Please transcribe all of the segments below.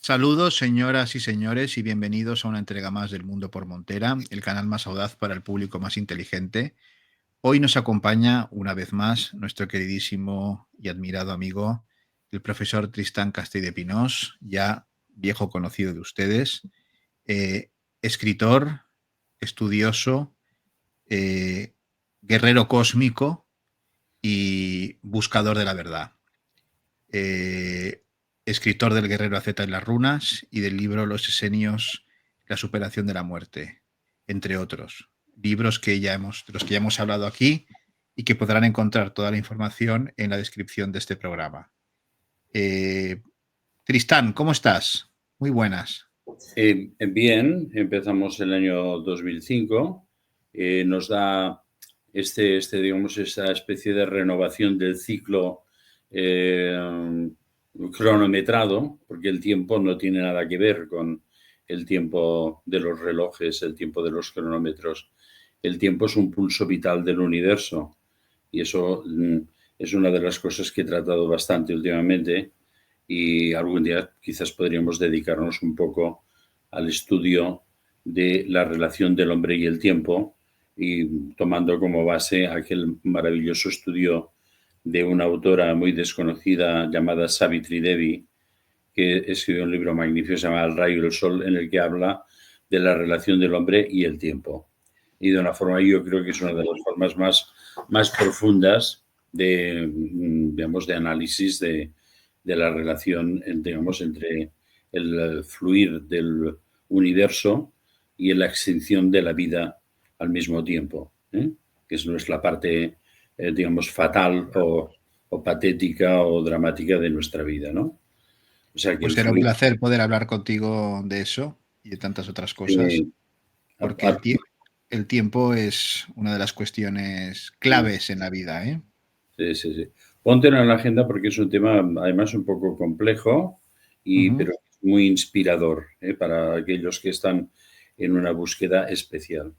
Saludos, señoras y señores, y bienvenidos a una entrega más del Mundo por Montera, el canal más audaz para el público más inteligente. Hoy nos acompaña una vez más nuestro queridísimo y admirado amigo, el profesor Tristán Castell de Pinós, ya viejo conocido de ustedes, eh, escritor, estudioso, eh, guerrero cósmico y buscador de la verdad. Escritor del Guerrero Z en las runas y del libro Los Esenios, la superación de la muerte, entre otros. Libros de los que ya hemos hablado aquí y que podrán encontrar toda la información en la descripción de este programa. Tristán, ¿cómo estás? Muy buenas. Bien, empezamos el año 2005. Nos da digamos, esta especie de renovación del ciclo cronometrado, porque el tiempo no tiene nada que ver con el tiempo de los relojes, el tiempo de los cronómetros. El tiempo es un pulso vital del universo y eso es una de las cosas que he tratado bastante últimamente y algún día quizás podríamos dedicarnos un poco al estudio de la relación del hombre y el tiempo y tomando como base aquel maravilloso estudio de una autora muy desconocida llamada Savitri Devi, que escribió un libro magnífico, se llama El rayo y el sol, en el que habla de la relación del hombre y el tiempo. Y de una forma, yo creo que es una de las formas más profundas de, digamos, de análisis de la relación, digamos, entre el fluir del universo y la extinción de la vida al mismo tiempo, que es nuestra parte, digamos, fatal o patética o dramática de nuestra vida, ¿no? O sea, que Pues el será un fluir... placer poder hablar contigo de eso y de tantas otras cosas, porque el tiempo es una de las cuestiones claves en la vida, ¿eh? Sí, sí, sí. Póntelo en la agenda porque es un tema, además, un poco complejo, pero muy inspirador, para aquellos que están en una búsqueda especial.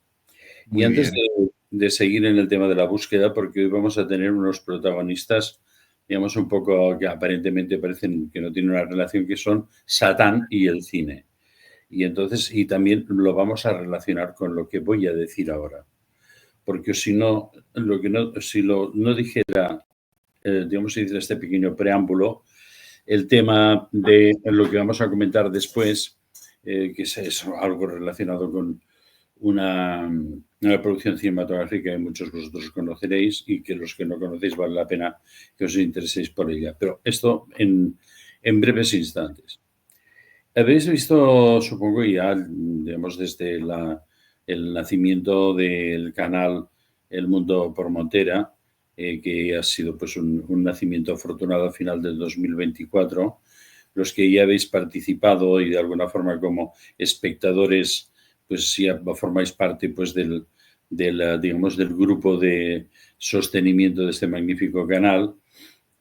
Y Muy antes bien. de seguir en el tema de la búsqueda, porque hoy vamos a tener unos protagonistas, digamos, un poco que aparentemente parecen que no tienen una relación, que son Satán y el cine. Y entonces, y también lo vamos a relacionar con lo que voy a decir ahora. Porque si no, no dijera, digamos, hice este pequeño preámbulo, el tema de lo que vamos a comentar después, que es algo relacionado con una producción cinematográfica que muchos de vosotros conoceréis y que los que no conocéis vale la pena que os intereséis por ella. Pero esto en breves instantes. Habéis visto, supongo, ya, digamos, desde el nacimiento del canal El Mundo por Montera, que ha sido pues un nacimiento afortunado al final del 2024, los que ya habéis participado y de alguna forma como espectadores, pues ya formáis parte pues digamos, del grupo de sostenimiento de este magnífico canal.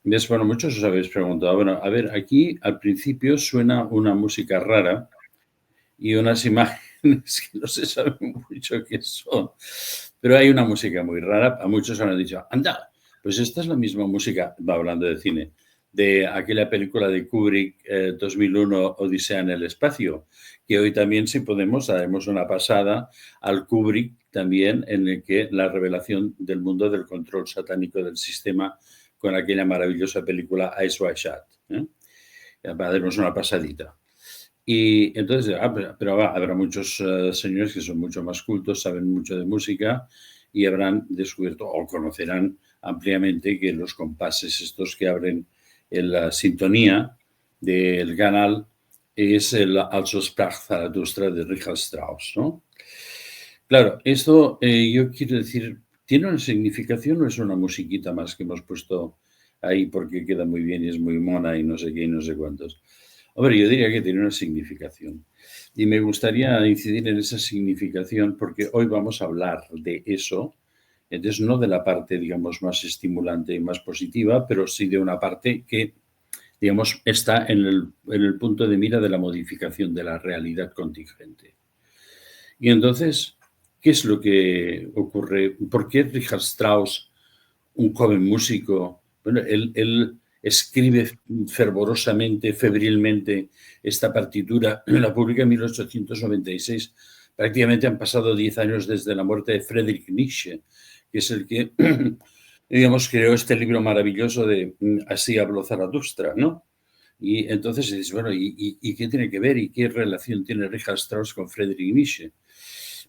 ¿Ves? Bueno, muchos os habéis preguntado, bueno, a ver, aquí al principio suena una música rara y unas imágenes que no se sabe mucho qué son, pero hay una música muy rara. A muchos han dicho, anda, pues esta es la misma música, va hablando de cine, de aquella película de Kubrick, 2001, Odisea en el espacio, que hoy también, si podemos, haremos una pasada al Kubrick también, en el que la revelación del mundo del control satánico del sistema con aquella maravillosa película Eyes Wide Shut. Haremos una pasadita. Y entonces, pero habrá muchos señores que son mucho más cultos, saben mucho de música y habrán descubierto o conocerán ampliamente que los compases estos que abren en la sintonía del canal es el Also sprach Zarathustra de Richard Strauss, ¿no? Claro, esto yo quiero decir, ¿tiene una significación o es una musiquita más que hemos puesto ahí porque queda muy bien y es muy mona y no sé qué y no sé cuántos? Hombre, yo diría que tiene una significación. Y me gustaría incidir en esa significación porque hoy vamos a hablar de eso. Entonces, no de la parte, digamos, más estimulante y más positiva, pero sí de una parte que, digamos, está en el punto de mira de la modificación de la realidad contingente. Y entonces, ¿qué es lo que ocurre? ¿Por qué Richard Strauss, un joven músico? Bueno, él escribe fervorosamente, febrilmente esta partitura, la publica en 1896. Prácticamente han pasado 10 años desde la muerte de Friedrich Nietzsche, que es el que, digamos, creó este libro maravilloso de Así habló Zaratustra, ¿no? Y entonces dices, bueno, ¿y qué tiene que ver y qué relación tiene Richard Strauss con Friedrich Nietzsche?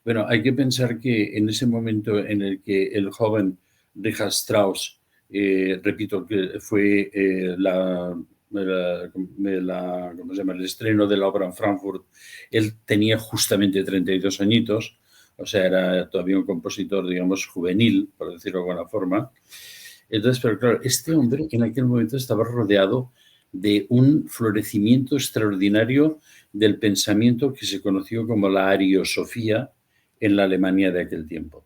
Bueno, hay que pensar que en ese momento en el que el joven Richard Strauss, repito, que fue ¿cómo se llama? El estreno de la obra en Frankfurt, él tenía justamente 32 añitos, o sea, era todavía un compositor, digamos, juvenil, por decirlo de alguna forma. Entonces, pero claro, este hombre en aquel momento estaba rodeado de un florecimiento extraordinario del pensamiento que se conoció como la ariosofía en la Alemania de aquel tiempo.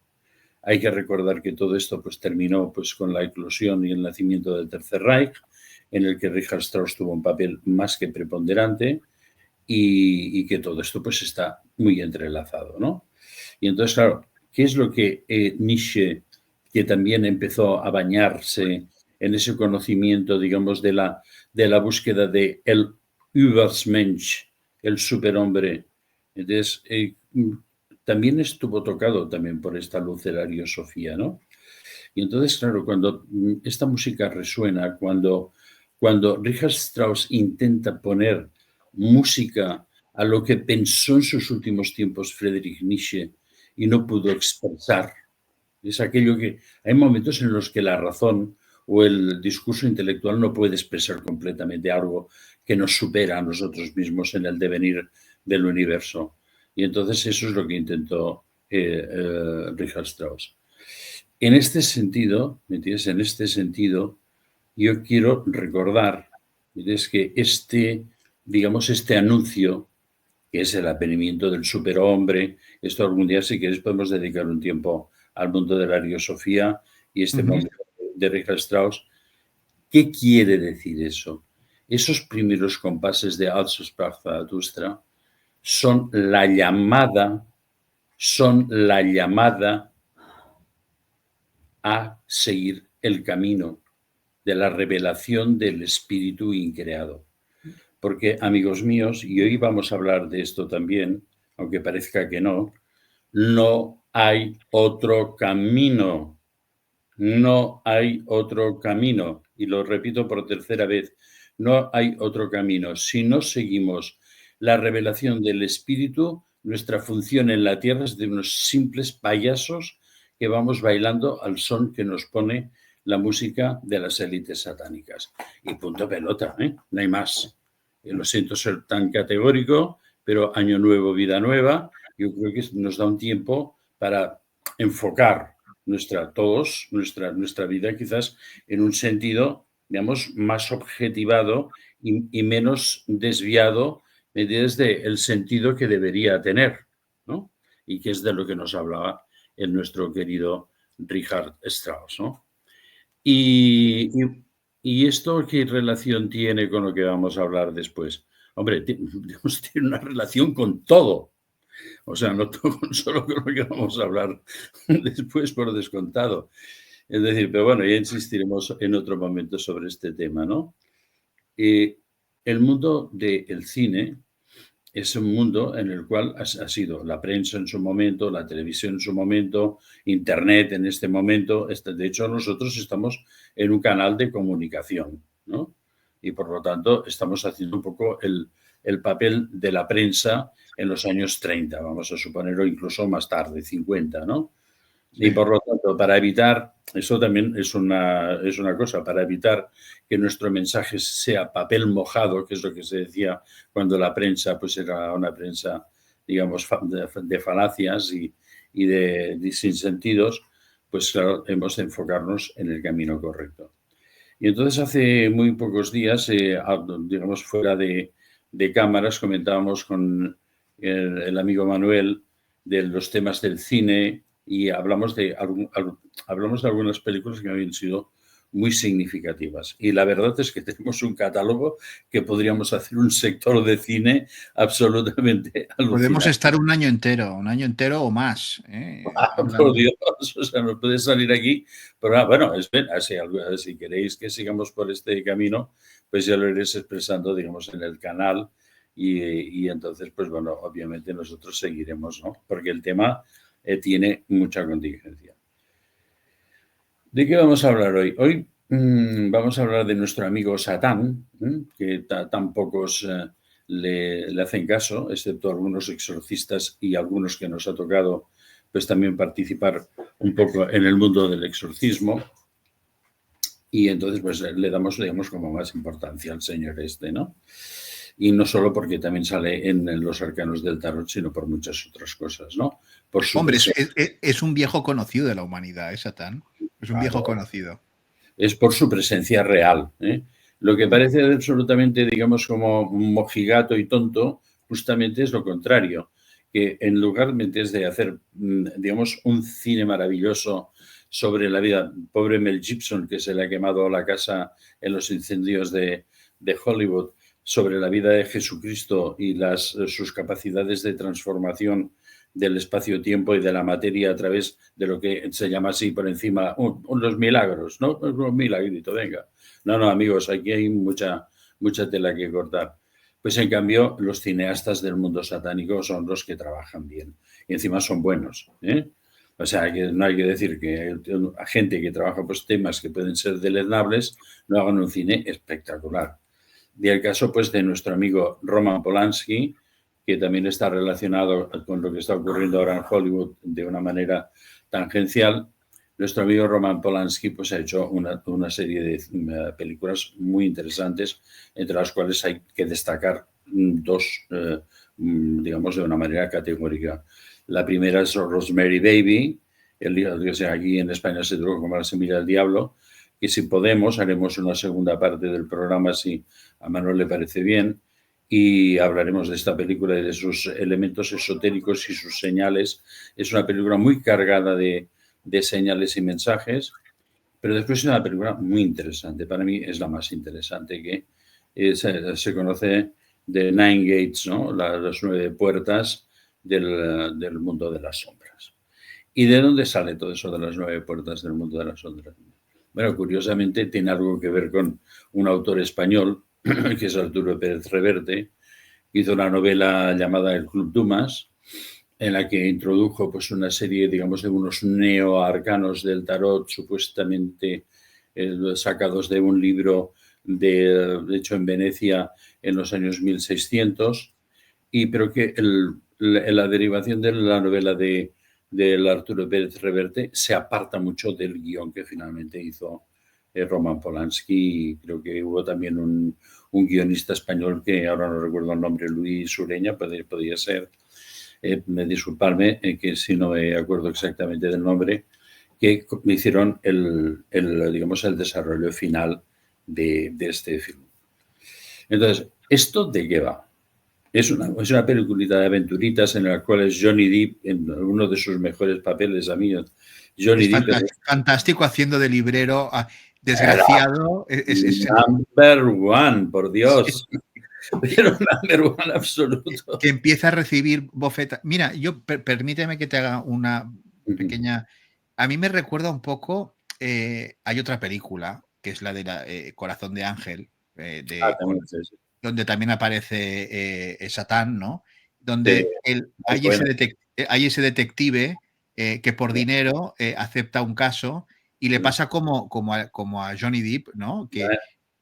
Hay que recordar que todo esto pues, terminó pues, con la eclosión y el nacimiento del Tercer Reich, en el que Richard Strauss tuvo un papel más que preponderante y que todo esto pues, está muy entrelazado, ¿no? Y entonces, claro, ¿qué es lo que Nietzsche, que también empezó a bañarse en ese conocimiento, digamos, de la búsqueda de el Übermensch, el superhombre? Entonces, también estuvo tocado también por esta luz de la ariosofía, ¿no? Y entonces, claro, cuando esta música resuena, cuando Richard Strauss intenta poner música a lo que pensó en sus últimos tiempos Friedrich Nietzsche y no pudo expresar, es aquello que hay momentos en los que la razón o el discurso intelectual no puede expresar completamente algo que nos supera a nosotros mismos en el devenir del universo. Y entonces eso es lo que intentó Richard Strauss. En este sentido, ¿me entiendes? En este sentido, yo quiero recordar, ¿entiendes? Que digamos, este anuncio, que es el advenimiento del superhombre, esto algún día, si quieres, podemos dedicar un tiempo al mundo de la ariosofía y este momento de Richard Strauss. ¿Qué quiere decir eso? Esos primeros compases de Also sprach Zarathustra son la llamada a seguir el camino de la revelación del espíritu increado. Porque, amigos míos, y hoy vamos a hablar de esto también, aunque parezca que no hay otro camino. No hay otro camino. Y lo repito por tercera vez, no hay otro camino. Si no seguimos la revelación del espíritu, nuestra función en la tierra es de unos simples payasos que vamos bailando al son que nos pone la música de las élites satánicas. Y punto pelota, ¿eh? No hay más. Lo siento ser tan categórico, pero año nuevo, vida nueva, yo creo que nos da un tiempo para enfocar nuestra vida quizás en un sentido, digamos, más objetivado y menos desviado desde el sentido que debería tener, ¿no? Y que es de lo que nos hablaba el nuestro querido Richard Strauss, ¿no? ¿Y esto qué relación tiene con lo que vamos a hablar después? Hombre, tiene una relación con todo. O sea, no solo con lo que vamos a hablar después, por descontado. Es decir, pero bueno, ya insistiremos en otro momento sobre este tema, ¿no? El mundo del cine es un mundo en el cual ha sido la prensa en su momento, la televisión en su momento, Internet en este momento. De hecho, nosotros estamos en un canal de comunicación, ¿no? Y por lo tanto, estamos haciendo un poco el papel de la prensa en los años 30, vamos a suponer, o incluso más tarde, 50, ¿no? Sí. Y por lo tanto, para evitar, eso también es una cosa, para evitar que nuestro mensaje sea papel mojado, que es lo que se decía cuando la prensa pues era una prensa, digamos, de falacias y de sinsentidos, pues claro, hemos de enfocarnos en el camino correcto. Y entonces hace muy pocos días, digamos, fuera de cámaras, comentábamos con el amigo Manuel de los temas del cine y hablamos de algunas películas que habían sido muy significativas. Y la verdad es que tenemos un catálogo que podríamos hacer un sector de cine absolutamente Podemos alucinante. estar un año entero o más. Por Hablando. Dios, o sea, nos puede salir aquí. Pero bueno, espera, si queréis que sigamos por este camino, pues ya lo iréis expresando, digamos, en el canal. Y entonces, pues bueno, obviamente nosotros seguiremos, ¿no? Porque el tema tiene mucha contingencia. ¿De qué vamos a hablar hoy? Hoy vamos a hablar de nuestro amigo Satán, que tan pocos le hacen caso, excepto algunos exorcistas y algunos que nos ha tocado pues también participar un poco en el mundo del exorcismo. Y entonces pues le damos, digamos, como más importancia al señor este, ¿no? Y no solo porque también sale en los arcanos del tarot, sino por muchas otras cosas, ¿no? Por su Hombre, presencia. es un viejo conocido de la humanidad, Satán. Es un viejo Claro, conocido. es por su presencia real. Lo que parece absolutamente, digamos, como mojigato y tonto, justamente es lo contrario, que en lugar de hacer, digamos, un cine maravilloso sobre la vida, pobre Mel Gibson, que se le ha quemado la casa en los incendios de Hollywood, sobre la vida de Jesucristo y sus capacidades de transformación del espacio-tiempo y de la materia a través de lo que se llama así por encima, unos milagros, ¿no? Un milagrito, venga. No, amigos, aquí hay mucha tela que cortar. Pues en cambio, los cineastas del mundo satánico son los que trabajan bien y encima son buenos, ¿eh? O sea, que no hay que decir que a gente que trabaja pues temas que pueden ser deleznables no hagan un cine espectacular. Y el caso pues de nuestro amigo Roman Polanski, que también está relacionado con lo que está ocurriendo ahora en Hollywood de una manera tangencial. Nuestro amigo Roman Polanski pues, ha hecho una serie de películas muy interesantes, entre las cuales hay que destacar dos, digamos, de una manera categórica. La primera es Rosemary Baby, aquí en España se tradujo como La semilla del diablo, que si podemos haremos una segunda parte del programa si a Manuel le parece bien y hablaremos de esta película y de sus elementos esotéricos y sus señales. Es una película muy cargada de señales y mensajes, pero después es una película muy interesante. Para mí es la más interesante que se conoce de Nine Gates, ¿no? Las 9 puertas del mundo de las sombras. ¿Y de dónde sale todo eso de las 9 puertas del mundo de las sombras? Bueno, curiosamente tiene algo que ver con un autor español, que es Arturo Pérez Reverte, que hizo una novela llamada El Club Dumas, en la que introdujo pues, una serie, digamos, de unos neoarcanos del tarot, supuestamente sacados de un libro de hecho en Venecia en los años 1600, pero que la derivación de la novela del Arturo Pérez Reverte se aparta mucho del guión que finalmente hizo Roman Polanski. Creo que hubo también un guionista español que ahora no recuerdo el nombre, Luis Ureña, podría ser, disculparme, que si no me acuerdo exactamente del nombre, que me hicieron digamos, el desarrollo final de este film. Entonces, ¿esto de qué va? Es una peliculita de aventuritas en la cual es Johnny Depp, en uno de sus mejores papeles, amigos. Johnny Es Depp fantástico haciendo de librero desgraciado. number one, por Dios. Pero number one absoluto. Que empieza a recibir bofetas. Mira, permíteme que te haga una pequeña. A mí me recuerda un poco. Hay otra película que es la de Corazón de Ángel, También es eso. donde también aparece Satán, ¿no? Sí, Donde muy buena. hay ese detective que por dinero acepta un caso y le pasa como a Johnny Depp, ¿no? Que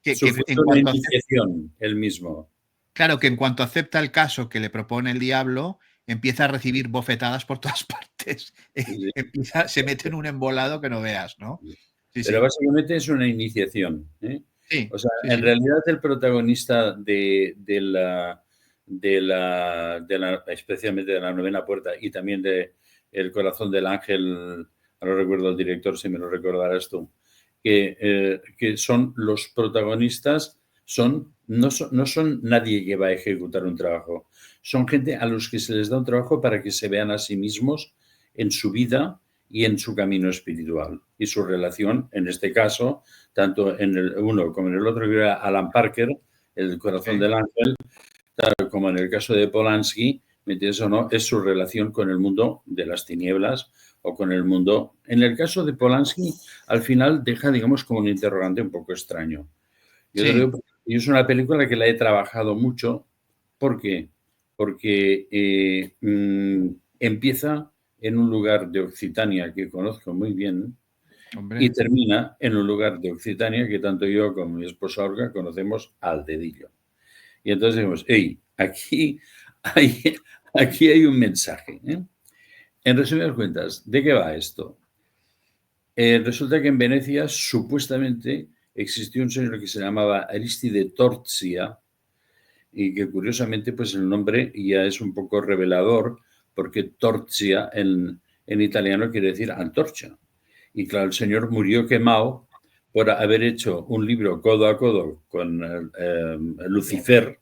en Sufrió una cuanto iniciación él mismo. claro, que en cuanto acepta el caso que le propone el diablo, empieza a recibir bofetadas por todas partes. Sí, Se mete en un embolado que no veas, ¿no? Sí, pero sí. básicamente es una iniciación. Sí, O sea, sí, en sí. realidad el protagonista especialmente de la novena puerta y también de El corazón del ángel, ahora recuerdo el director, si me lo recordarás tú, que son los protagonistas, no son nadie que va a ejecutar un trabajo, son gente a los que se les da un trabajo para que se vean a sí mismos en su vida y en su camino espiritual. Y su relación, en este caso, tanto en el uno como en el otro, que era Alan Parker, El corazón del ángel, como en el caso de Polanski, ¿me entiendes o no? Es su relación con el mundo de las tinieblas o con el mundo... En el caso de Polanski, al final deja, digamos, como un interrogante un poco extraño. Yo te digo, es una película que la he trabajado mucho. ¿Por qué? Porque empieza en un lugar de Occitania que conozco muy bien. Hombre. Y termina en un lugar de Occitania que tanto yo como mi esposa Olga conocemos al dedillo. Y entonces decimos, hey, aquí hay un mensaje. En resumidas cuentas, ¿de qué va esto? Resulta que en Venecia supuestamente existió un señor que se llamaba Aristide Torzia y que curiosamente pues el nombre ya es un poco revelador porque Torzia en italiano quiere decir antorcha. Y claro, el señor murió quemado por haber hecho un libro codo a codo con Lucifer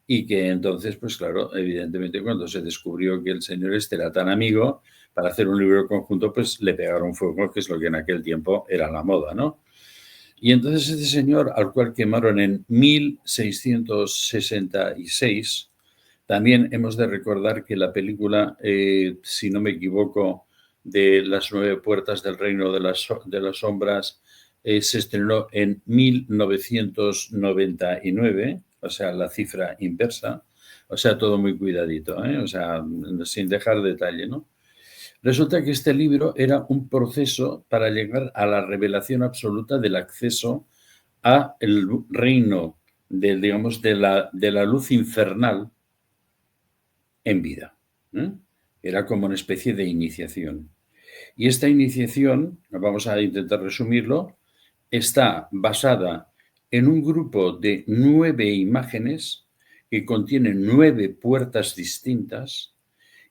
y que entonces, pues claro, evidentemente cuando se descubrió que el señor este era tan amigo, para hacer un libro conjunto, pues le pegaron fuego, que es lo que en aquel tiempo era la moda, ¿no? Y entonces ese señor, al cual quemaron en 1666, también hemos de recordar que la película, si no me equivoco, de Las nueve puertas del reino de las sombras, se estrenó en 1999, o sea, la cifra inversa, o sea, todo muy cuidadito, o sea, sin dejar detalle, ¿no? Resulta que este libro era un proceso para llegar a la revelación absoluta del acceso a el reino de, digamos, de la luz infernal en vida. Era como una especie de iniciación. Y esta iniciación, vamos a intentar resumirlo, está basada en un grupo de 9 imágenes que contienen 9 puertas distintas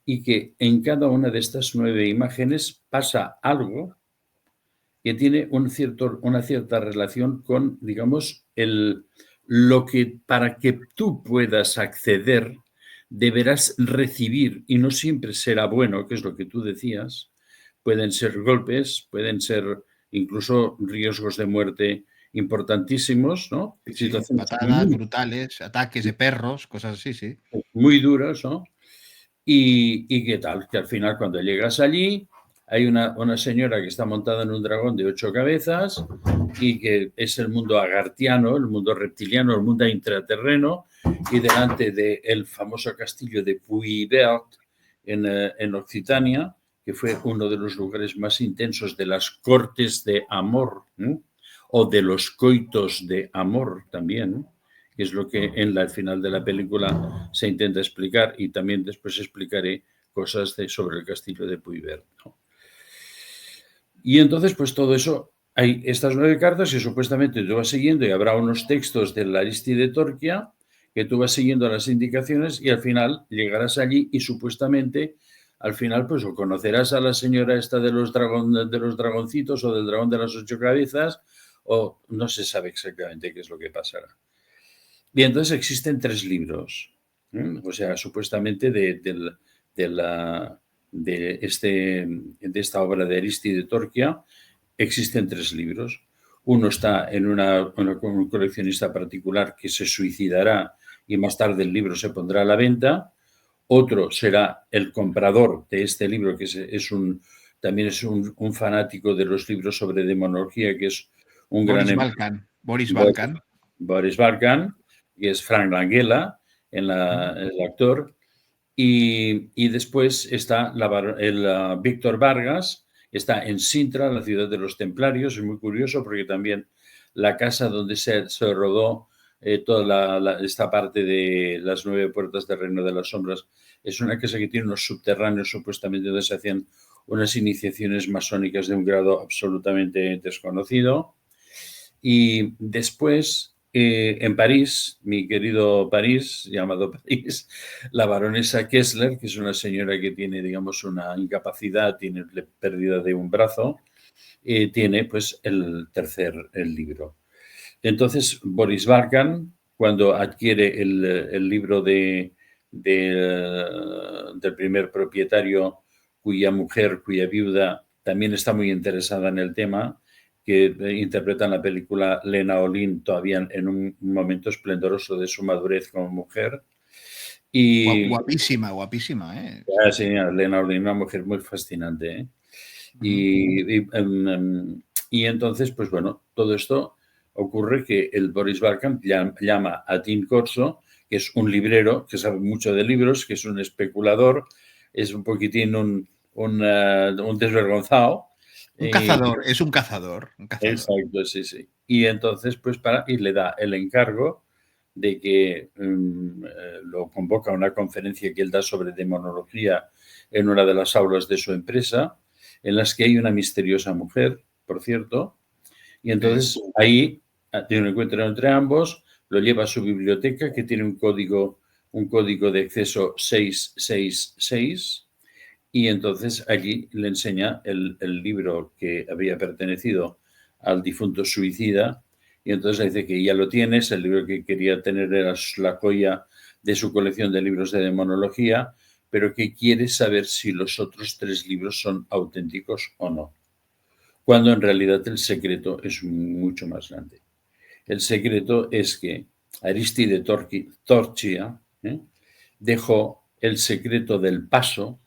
y que en cada una de estas 9 imágenes pasa algo que tiene una cierta relación con, digamos, lo que para que tú puedas acceder deberás recibir, y no siempre será bueno, que es lo que tú decías, pueden ser golpes, pueden ser incluso riesgos de muerte importantísimos, ¿no? Sí, situaciones patadas brutales, ataques de perros, cosas así, sí. Muy duros, ¿no? ¿Y qué tal? Que al final cuando llegas allí hay una señora que está montada en un dragón de 8 cabezas y que es el mundo agartiano, el mundo reptiliano, el mundo intraterreno, y delante del famoso castillo de Puy-Vert en Occitania, que fue uno de los lugares más intensos de las cortes de amor, o de los coitos de amor también, que es lo que en el final de la película se intenta explicar, y también después explicaré cosas sobre el castillo de Puy-Vert, ¿no? Y entonces, pues todo eso, hay estas 9 cartas que supuestamente tú vas siguiendo y habrá unos textos del Aristide Torquia que tú vas siguiendo las indicaciones y al final llegarás allí y supuestamente al final pues o conocerás a la señora esta de los dragoncitos o del dragón de las 8 cabezas o no se sabe exactamente qué es lo que pasará. Y entonces existen 3 libros, o sea, supuestamente de esta obra de Aristide Torquia existen 3 libros. Uno está en un coleccionista particular que se suicidará y más tarde el libro se pondrá a la venta. Otro será el comprador de este libro, que también es un fanático de los libros sobre demonología, que es un Boris Balkan. Boris Balkan, que es Frank Langella, el actor. Y después está el Víctor Vargas, está en Sintra, la ciudad de los templarios. Es muy curioso porque también la casa donde se rodó toda esta parte de las 9 puertas del Reino de las Sombras es una casa que tiene unos subterráneos supuestamente donde se hacían unas iniciaciones masónicas de un grado absolutamente desconocido. Y después, en París, mi querido París, llamado París, la baronesa Kessler, que es una señora que tiene, digamos, una incapacidad, tiene pérdida de un brazo, tiene pues el libro. Entonces, Boris Balkan, cuando adquiere el libro del primer propietario, cuya mujer, cuya viuda también está muy interesada en el tema, que interpreta en la película Lena Olin todavía en un momento esplendoroso de su madurez como mujer. Y Guapísima, guapísima, ¿eh? sí, Lena Olin, una mujer muy fascinante, ¿eh? Ujú. Y entonces, pues bueno, todo esto ocurre que el Boris Barkamp llama a Tim Corso, que es un librero, que sabe mucho de libros, que es un especulador, es un poquitín un desvergonzado. Un cazador, es un cazador, un cazador. Exacto, sí, sí. Y entonces, pues y le da el encargo de que lo convoca a una conferencia que él da sobre demonología en una de las aulas de su empresa, en las que hay una misteriosa mujer, por cierto, y entonces Sí. ahí tiene un encuentro entre ambos, lo lleva a su biblioteca, que tiene un código de acceso 666, y entonces allí le enseña el libro que había pertenecido al difunto suicida, y entonces le dice que ya lo tienes, el libro que quería tener era la joya de su colección de libros de demonología, pero que quiere saber si los otros 3 libros son auténticos o no, cuando en realidad el secreto es mucho más grande. El secreto es que Aristide Torchia dejó el secreto del paso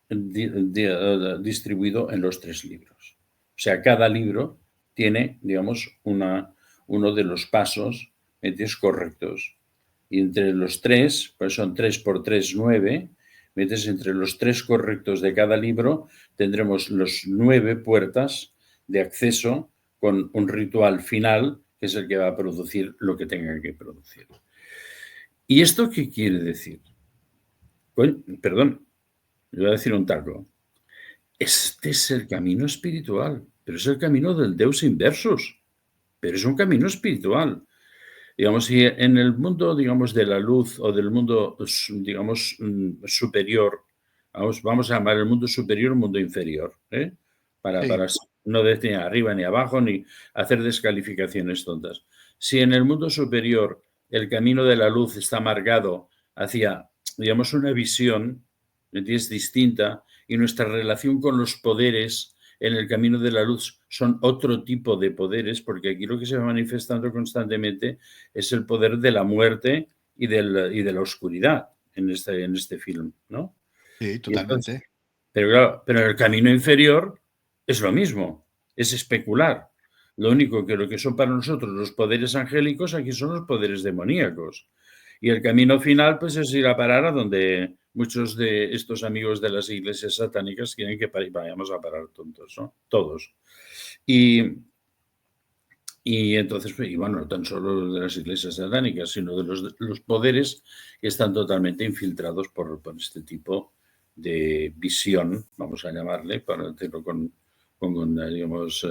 distribuido en los 3 libros. O sea, cada libro tiene, digamos, uno de los pasos correctos. Y entre los 3, pues son 3 por 3, 9, metes entre los 3 correctos de cada libro, tendremos los 9 puertas de acceso con un ritual final, que es el que va a producir lo que tenga que producir. ¿Y esto qué quiere decir? Perdón, le voy a decir un taco. Este es el camino espiritual, pero es el camino del Deus inversus, pero es un camino espiritual. Digamos, si en el mundo, digamos, de la luz o del mundo, digamos, superior, vamos a llamar el mundo superior mundo inferior, ¿eh? Para Sí. no decir ni arriba ni abajo ni hacer descalificaciones tontas. Si en el mundo superior el camino de la luz está marcado hacia, digamos, una visión, ¿entiendes?, distinta, y nuestra relación con los poderes en el camino de la luz son otro tipo de poderes, porque aquí lo que se va manifestando constantemente es el poder de la muerte y de la oscuridad en este film, ¿no? Sí, Y entonces, totalmente. pero claro, pero en el camino inferior es lo mismo, es especular. Lo único que lo que son para nosotros los poderes angélicos, aquí son los poderes demoníacos. Y el camino final, pues, es ir a parar a donde muchos de estos amigos de las iglesias satánicas quieren que vayamos a parar tontos, ¿no? Todos. Y, y entonces, y bueno, no tan solo de las iglesias satánicas, sino de los poderes que están totalmente infiltrados por este tipo de visión, vamos a llamarle, para decirlo digamos,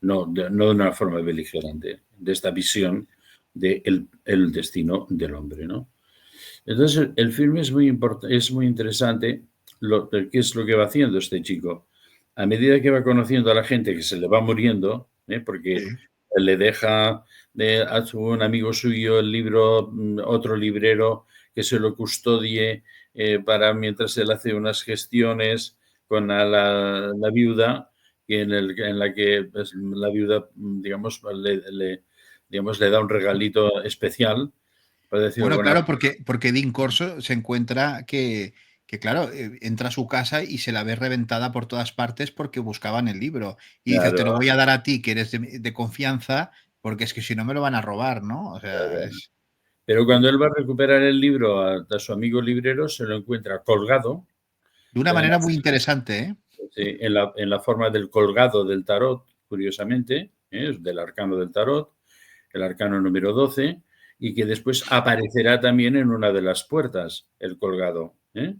no de una forma beligerante, de esta visión del el destino del hombre, ¿no? Entonces, el filme es muy interesante, qué es lo que va haciendo este chico. A medida que va conociendo a la gente que se le va muriendo, porque Sí. le deja a un amigo suyo el libro, otro librero que se lo custodie para mientras él hace unas gestiones con la viuda, en la que pues, la viuda, digamos, digamos, le da un regalito especial, para decirlo de Bueno, alguna claro, porque Dean Corso se encuentra que claro, entra a su casa y se la ve reventada por todas partes porque buscaban el libro. Y dice: "Te lo Claro, voy a dar a ti, que eres de confianza, porque es que si no me lo van a robar", ¿no? O sea, claro. es Pero cuando él va a recuperar el libro a su amigo librero, se lo encuentra colgado, de una y manera además muy interesante, ¿eh? sí, en la forma del colgado del tarot, curiosamente, del arcano del tarot, el arcano número 12, y que después aparecerá también en una de las puertas, el colgado, ¿eh?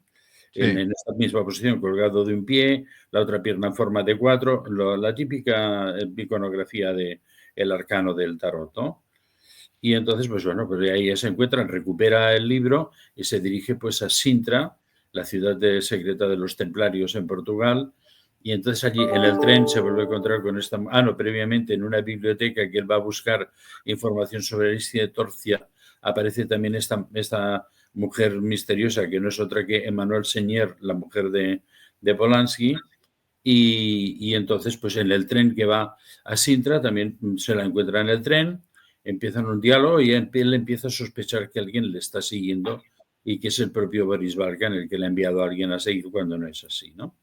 Sí. En esta misma posición, colgado de un pie, la otra pierna en forma de 4, la típica iconografía de el arcano del tarot, ¿no? Y entonces, pues bueno, pues ahí ya se encuentra, recupera el libro y se dirige pues a Sintra, la ciudad secreta de los templarios en Portugal. Y entonces allí en el tren se vuelve a encontrar con esta... Ah, no, previamente en una biblioteca que él va a buscar información sobre Aristide Torcia, aparece también esta mujer misteriosa que no es otra que Emmanuel Señer, la mujer de Polanski, Y entonces, pues en el tren que va a Sintra también se la encuentra en el tren, empiezan un diálogo y él empieza a sospechar que alguien le está siguiendo y que es el propio Boris Balkan el que le ha enviado a alguien a seguir cuando no es así, ¿no?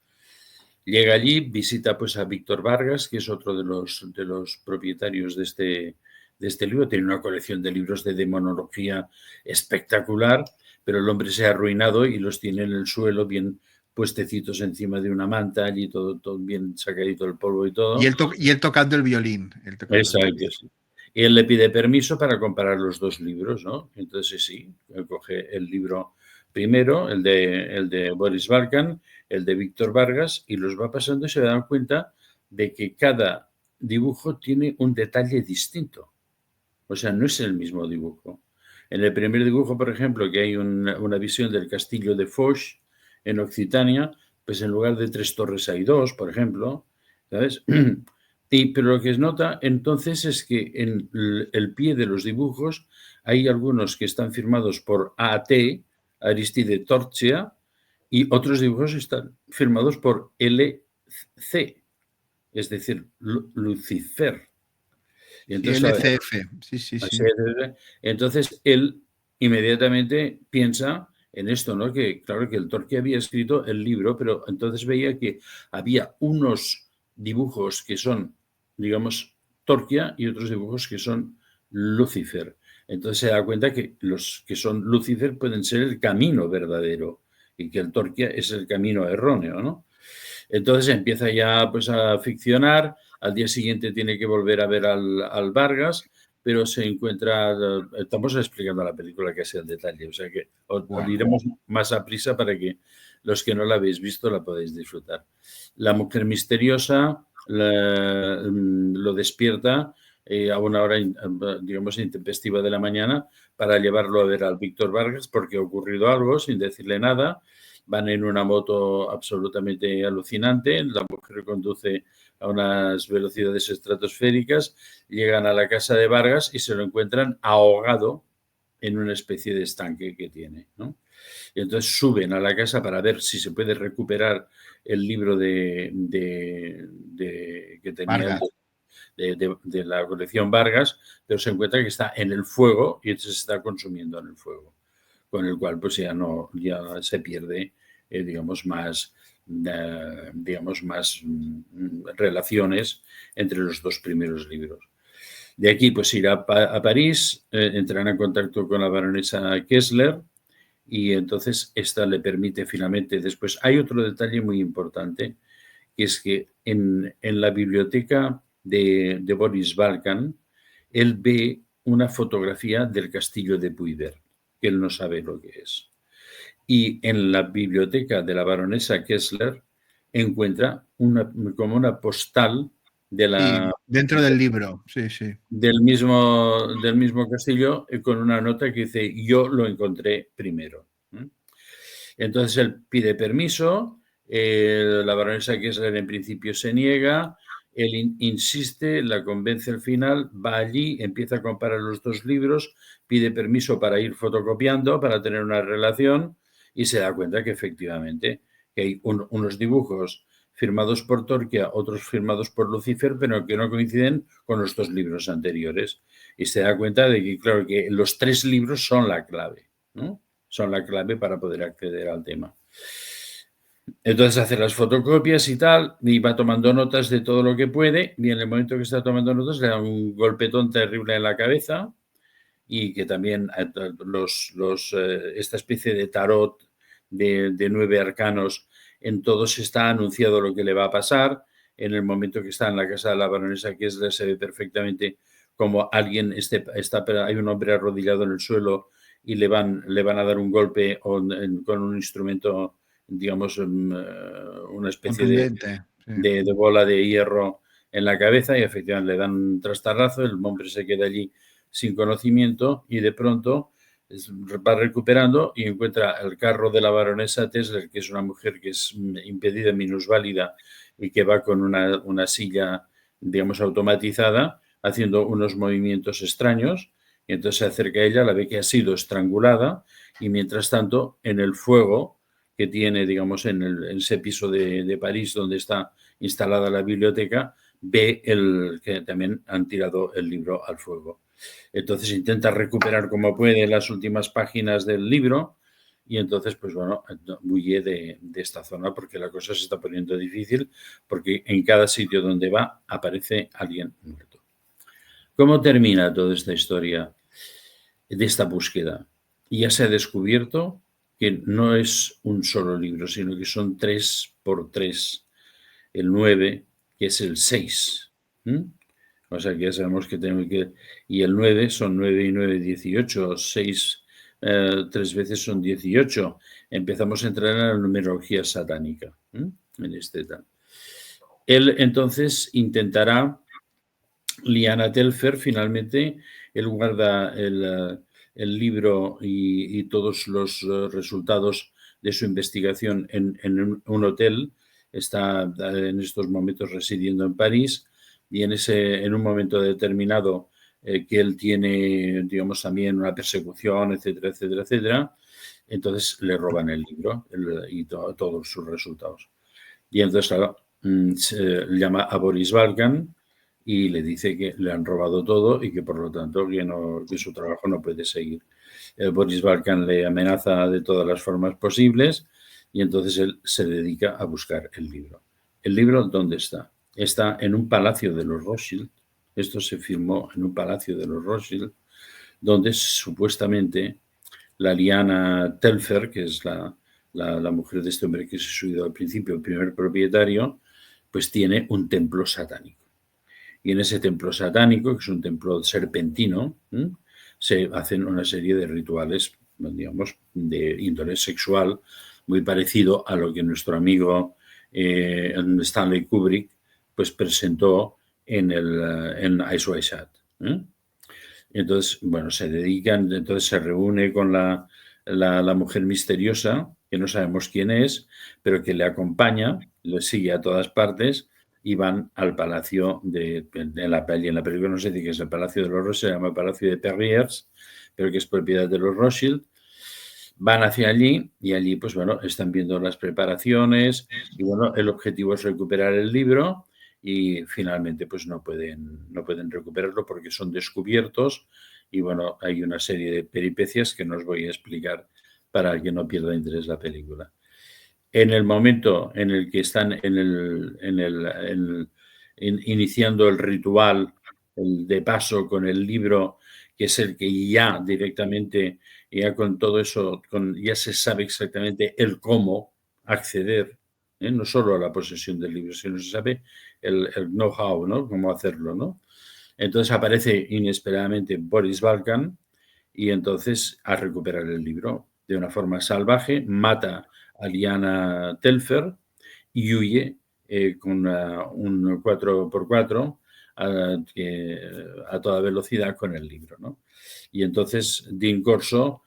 Llega allí, visita pues a Víctor Vargas, que es otro de los propietarios de este libro. Tiene una colección de libros de demonología espectacular, pero el hombre se ha arruinado y los tiene en el suelo bien puestecitos encima de una manta, allí todo bien sacadito el polvo y todo. Y él tocando el violín. Exacto, sí. Y él le pide permiso para comparar los dos libros, ¿no? Entonces sí, él coge el libro primero, el de Boris Balkan, el de Víctor Vargas, y los va pasando y se dan cuenta de que cada dibujo tiene un detalle distinto. O sea, no es el mismo dibujo. En el primer dibujo, por ejemplo, que hay una visión del castillo de Foix en Occitania, pues en lugar de 3 torres hay 2, por ejemplo, ¿sabes? Pero lo que se nota entonces es que en el pie de los dibujos hay algunos que están firmados por AT, Aristide Torchia, y otros dibujos están firmados por LC, es decir, Lucifer. Y entonces, sí, LCF, sí, sí, sí. Entonces él inmediatamente piensa en esto, ¿no? Que claro que el Torque había escrito el libro, pero entonces veía que había unos dibujos que son, digamos, Torquia y otros dibujos que son Lucifer. Entonces se da cuenta que los que son Lucifer pueden ser el camino verdadero y que el Torquia es el camino erróneo, ¿no? Entonces empieza ya pues a ficcionar, al día siguiente tiene que volver a ver al Vargas, pero se encuentra, estamos explicando la película casi al detalle, o sea que os iremos más a prisa para que los que no la habéis visto la podáis disfrutar. La mujer misteriosa lo despierta a una hora, digamos, intempestiva de la mañana para llevarlo a ver al Víctor Vargas porque ha ocurrido algo sin decirle nada. Van en una moto absolutamente alucinante, la mujer conduce a unas velocidades estratosféricas, llegan a la casa de Vargas y se lo encuentran ahogado en una especie de estanque que tiene, ¿no? Y entonces suben a la casa para ver si se puede recuperar el libro que tenía de la colección Vargas, pero se encuentra que está en el fuego y se está consumiendo en el fuego, con el cual pues ya se pierde, digamos, más relaciones entre los dos primeros libros. De aquí pues irá a París, entrará en contacto con la baronesa Kessler y entonces esta le permite finalmente después. Hay otro detalle muy importante, que es que en la biblioteca de Boris Balkan, él ve una fotografía del castillo de Puybert, que él no sabe lo que es. Y en la biblioteca de la baronesa Kessler encuentra como una postal de la... Sí, dentro del libro, sí, sí. Del mismo castillo, con una nota que dice, yo lo encontré primero. Entonces él pide permiso, la baronesa Kessler en principio se niega, él insiste, la convence al final, va allí, empieza a comparar los dos libros, pide permiso para ir fotocopiando, para tener una relación y se da cuenta que efectivamente que hay unos dibujos firmados por Torquia, otros firmados por Lucifer, pero que no coinciden con los dos libros anteriores. Y se da cuenta de que, claro, que los 3 libros son la clave, ¿no? Son la clave para poder acceder al tema. Entonces hace las fotocopias y tal, y va tomando notas de todo lo que puede, y en el momento que está tomando notas le da un golpetón terrible en la cabeza, y que también esta especie de tarot de 9 arcanos, en todos está anunciado lo que le va a pasar. En el momento que está en la casa de la baronesa Kessler se ve perfectamente como alguien hay un hombre arrodillado en el suelo y le van a dar un golpe con un instrumento, digamos, una especie de bola de hierro en la cabeza y efectivamente le dan un trastarrazo, el hombre se queda allí sin conocimiento y de pronto va recuperando y encuentra el carro de la baronesa Kessler, que es una mujer que es impedida, minusválida y que va con una silla, digamos, automatizada, haciendo unos movimientos extraños, y entonces se acerca a ella, la ve que ha sido estrangulada y mientras tanto en el fuego que tiene, digamos, en ese piso de París donde está instalada la biblioteca, ve que también han tirado el libro al fuego. Entonces intenta recuperar como puede las últimas páginas del libro y entonces, pues bueno, huye de esta zona porque la cosa se está poniendo difícil, porque en cada sitio donde va aparece alguien muerto. ¿Cómo termina toda esta historia de esta búsqueda? Ya se ha descubierto que no es un solo libro, sino que son 3 por 3. El 9, que es el 6. O sea que ya sabemos que tenemos que... Y el 9 son 9 y 9, 18. 6, 3 veces son 18. Empezamos a entrar en la numerología satánica. En este tal. Él entonces intentará, Liana Telfer, finalmente, él guarda el libro y todos los resultados de su investigación en un hotel. Está en estos momentos residiendo en París y en un momento determinado que él tiene, digamos, también una persecución, etcétera, etcétera, etcétera, entonces le roban el libro y todos sus resultados. Y entonces, claro, se llama a Boris Balkan y le dice que le han robado todo y que por lo tanto que su trabajo no puede seguir. Boris Balkan le amenaza de todas las formas posibles y entonces él se dedica a buscar el libro. ¿El libro dónde está? Está en un palacio de los Rothschild. Esto se filmó en un palacio de los Rothschild, donde supuestamente la Liana Telfer, que es la mujer de este hombre que se ha subido al principio, el primer propietario, pues tiene un templo satánico. Y en ese templo satánico, que es un templo serpentino, se hacen una serie de rituales, digamos, de índole sexual, muy parecido a lo que nuestro amigo Stanley Kubrick pues presentó en Eyes Wide Shut. Entonces, bueno, entonces se reúne con la mujer misteriosa, que no sabemos quién es, pero que le acompaña, le sigue a todas partes y van al palacio en la película no se dice que es el Palacio de los Rothschild, se llama el Palacio de Perriers, pero que es propiedad de los Rothschild. Van hacia allí y allí, pues bueno, están viendo las preparaciones y bueno, el objetivo es recuperar el libro y finalmente pues no pueden recuperarlo porque son descubiertos y bueno, hay una serie de peripecias que no os voy a explicar para que no pierda interés la película. En el momento en el que están iniciando el ritual de paso con el libro, que es el que ya directamente, ya con todo eso, ya se sabe exactamente el cómo acceder, no solo a la posesión del libro, sino se sabe el know-how, ¿no? Cómo hacerlo, ¿no? Entonces aparece inesperadamente Boris Balkan y entonces a recuperar el libro de una forma salvaje, mata a Liana Telfer y huye con un 4x4 a toda velocidad con el libro, ¿no? Y entonces Dean Corso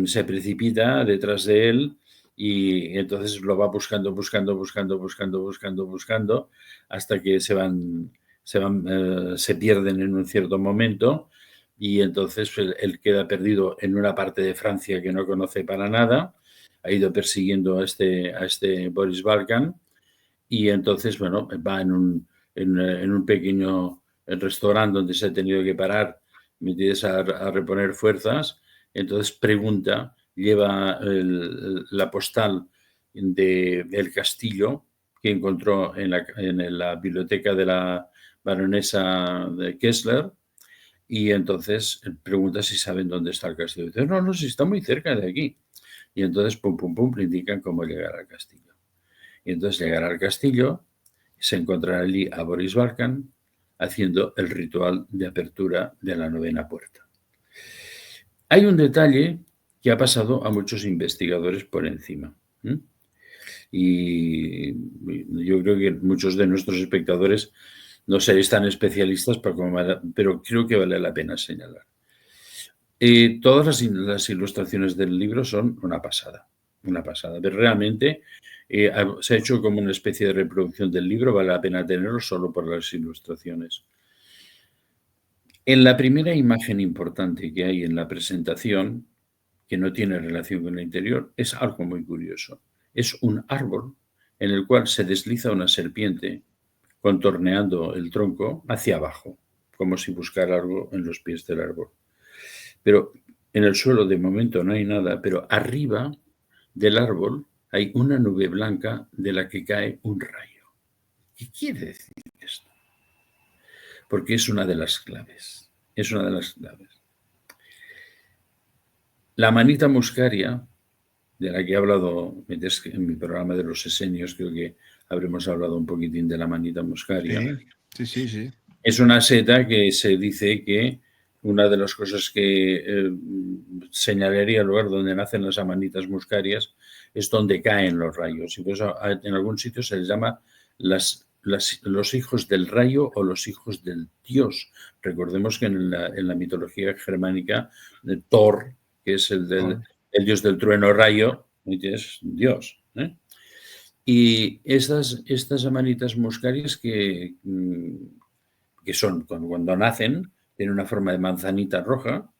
se precipita detrás de él y entonces lo va buscando hasta que se pierden en un cierto momento y entonces él queda perdido en una parte de Francia que no conoce para nada, ha ido persiguiendo a este Boris Balkan y entonces, bueno, va en un pequeño restaurante donde se ha tenido que parar, a reponer fuerzas, entonces pregunta, lleva la postal del castillo que encontró en la biblioteca de la baronesa de Kessler y entonces pregunta si saben dónde está el castillo. Dice, no, si está muy cerca de aquí. Y entonces, pum, le indican cómo llegar al castillo. Y entonces llegará al castillo, se encontrará allí a Boris Balkan haciendo el ritual de apertura de la 9ª puerta. Hay un detalle que ha pasado a muchos investigadores por encima. Y yo creo que muchos de nuestros espectadores no seréis tan especialistas, pero creo que vale la pena señalar. Todas las ilustraciones del libro son una pasada. Pero realmente se ha hecho como una especie de reproducción del libro, vale la pena tenerlo solo por las ilustraciones. En la primera imagen importante que hay en la presentación, que no tiene relación con el interior, es algo muy curioso. es un árbol en el cual se desliza una serpiente contorneando el tronco hacia abajo, como si buscara algo en los pies del árbol. Pero en el suelo de momento no hay nada, pero arriba del árbol hay una nube blanca de la que cae un rayo. ¿Qué quiere decir esto? Porque es una de las claves. Es una de las claves. La manita muscaria, de la que he hablado en mi programa de los esenios, creo que habremos hablado un poquitín de la manita muscaria. Sí. Es una seta que se dice que una de las cosas que señalaría el lugar donde nacen las amanitas muscarias es donde caen los rayos. Y por eso en algún sitio se les llama los hijos del rayo o los hijos del dios. Recordemos que en la mitología germánica, Thor, que es el dios del trueno rayo, es Dios. Y estas amanitas muscarias que son cuando nacen, tienen una forma de manzanita roja.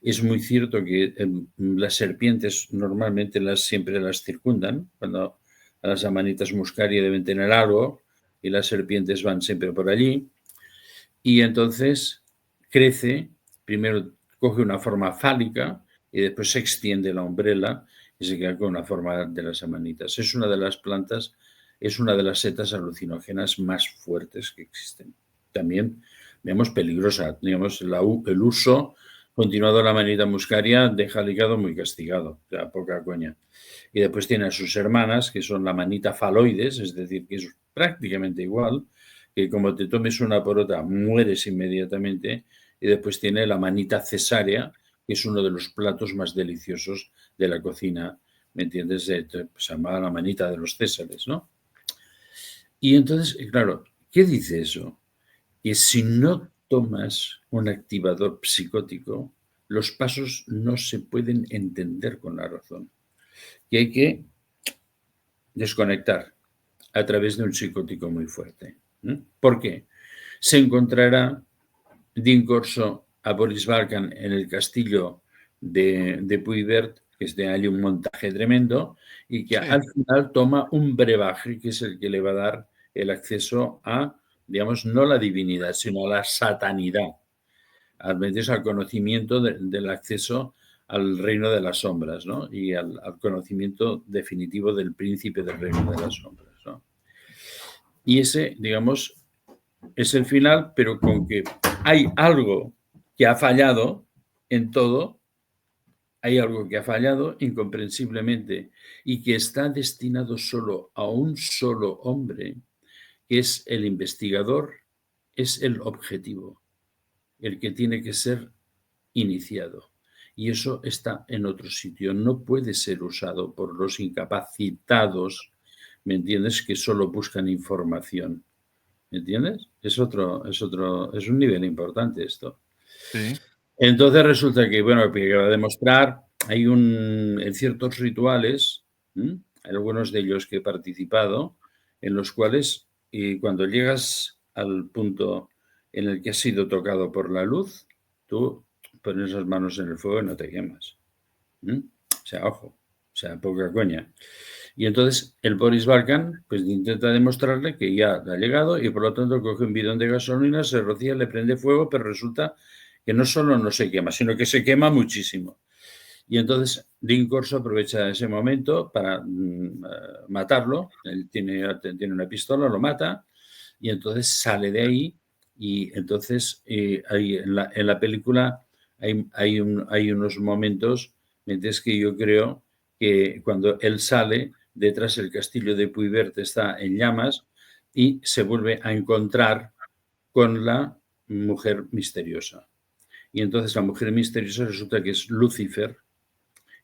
Es muy cierto que las serpientes normalmente siempre las circundan, cuando a las amanitas muscaria deben tener algo y las serpientes van siempre por allí. Y entonces crece, primero coge una forma fálica y después se extiende la umbrela y se queda con una forma de las amanitas. Es una de las plantas, es una de las setas alucinógenas más fuertes que existen. También, digamos, peligrosa. Digamos, el uso continuado de la manita muscaria deja el hígado muy castigado, o sea, poca coña. Y después tiene a sus hermanas, que son la manita faloides, es decir, que es prácticamente igual, que como te tomes una porota mueres inmediatamente. Y después tiene la manita cesárea, que es uno de los platos más deliciosos de la cocina, ¿me entiendes? Se llama la manita de los césares, ¿no? Y entonces, claro, ¿qué dice eso? Que si no tomas un activador psicótico, los pasos no se pueden entender con la razón. Y hay que desconectar a través de un psicótico muy fuerte. ¿Por qué? Se encontrará Dean Corso a Boris Balkan en el castillo de Puybert, que es de ahí un montaje tremendo, y que al final toma un brebaje, que es el que le va a dar el acceso a, digamos, no la divinidad, sino a la satanidad, al conocimiento del acceso al reino de las sombras, ¿no? Y al conocimiento definitivo del príncipe del reino de las sombras, ¿no? Y ese, digamos, es el final, pero con que hay algo que ha fallado en todo, hay algo que ha fallado incomprensiblemente y que está destinado solo a un solo hombre, que es el investigador, es el objetivo, el que tiene que ser iniciado. Y eso está en otro sitio, no puede ser usado por los incapacitados, ¿me entiendes?, que solo buscan información. ¿Me entiendes? Es un nivel importante esto. Sí. Entonces resulta que, bueno, que va a demostrar, en ciertos rituales, algunos de ellos que he participado, en los cuales cuando llegas al punto en el que has sido tocado por la luz, tú pones las manos en el fuego y no te quemas. O sea, ojo, o sea, poca coña. Y entonces el Boris Balkan pues intenta demostrarle que ya ha llegado y por lo tanto coge un bidón de gasolina, se rocía, le prende fuego, pero resulta que no solo no se quema, sino que se quema muchísimo. Y entonces Dean Corso aprovecha ese momento para matarlo. Él tiene una pistola, lo mata y entonces sale de ahí y entonces en la película hay unos momentos, mientras que yo creo que cuando él sale, detrás el castillo de Puybert está en llamas y se vuelve a encontrar con la mujer misteriosa. Y entonces la mujer misteriosa resulta que es Lucifer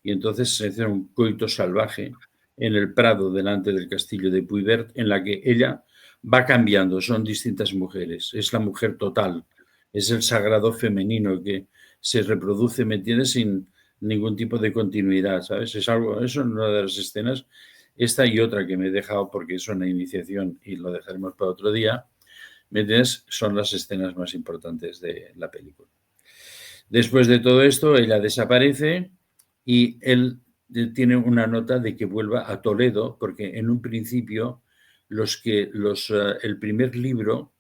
y entonces se hace un coito salvaje en el prado delante del castillo de Puybert en la que ella va cambiando, son distintas mujeres, es la mujer total, es el sagrado femenino que se reproduce, ¿me entiendes?, sin ningún tipo de continuidad, ¿sabes? Eso es una de las escenas, esta y otra que me he dejado porque es una iniciación y lo dejaremos para otro día, ¿me entiendes?, son las escenas más importantes de la película. Después de todo esto, ella desaparece y él tiene una nota de que vuelva a Toledo, porque en un principio el primer libro